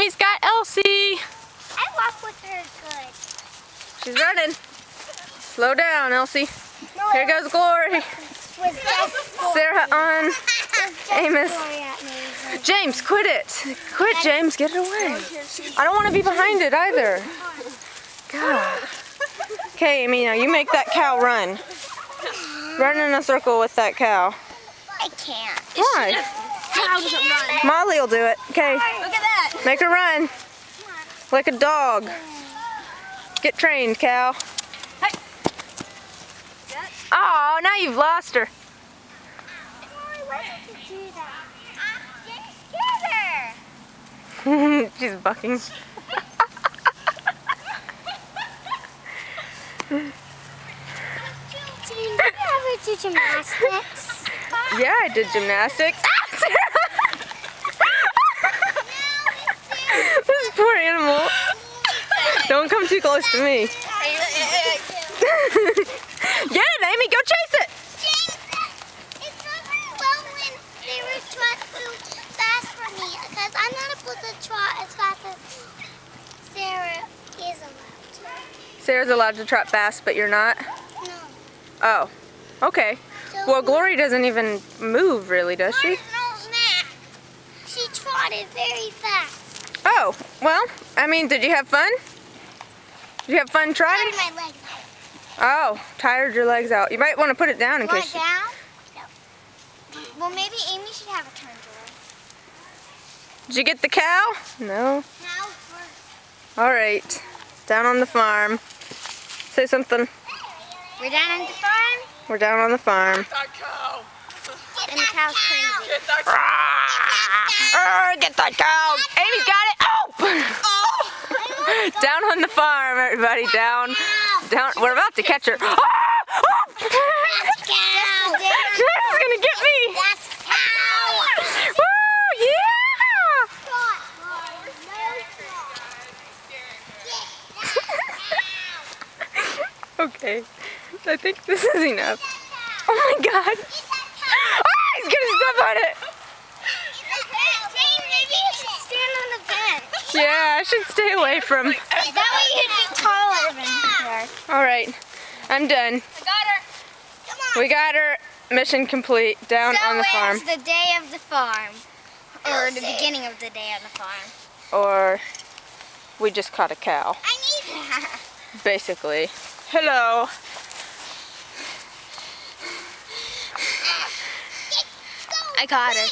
Amy's got Elsie. I walk with her good. She's running. Slow down, Elsie. Here goes Glory. Sarah on. Amos. James, quit it. Quit, James. Get it away. I don't want to be behind it either. God. Okay, Amy, now you make that cow run. Run in a circle with that cow. I can't. Why? Cow doesn't run. Molly will do it. Okay. Look at that. Make her run. Like a dog. Get trained, cow. Oh, now you've lost her. Why did you do that? I scared her. She's bucking. Did you ever do gymnastics? Yeah, I did gymnastics. This poor animal. Don't come too close to me. Get it, Amy. Go chase it. It's not well when they were trying to fast for me because I'm not able to trot as fast as Sarah is allowed to. Sarah's allowed to trot fast, but you're not? No. Oh, okay. So Well, Glory doesn't even move, really, does she? She trotted very fast. Oh, well, I mean, did you have fun? Did you have fun trotting? Tired my legs out. Oh, tired your legs out. You might want to put it down in case. Down? No. Well, maybe Amy should have a turn to her. Did you get the cow? No. Now first. All right. Down on the farm. Say something. We're down on the farm. We're down on the farm. Get that cow! And the cow's crazy. Get that cow! Get that cow! Amy's got it! Oh! Down on the farm, everybody. Down. Down. We're about to catch her. Oh! That's cow. She's gonna get me! That's cow. Woo! Yeah! Okay. I think this is enough. Oh my god! Oh, he's gonna step on it! Maybe you should stand on the bench. Yeah, I should stay away from. That way you'd be taller than her. Alright, I'm done. I got her. Come on. We got her. Mission complete. Down on the farm. So the day of the farm. Or the beginning of the day of the farm. Or we just caught a cow. I need that. Basically. Hello. I got her.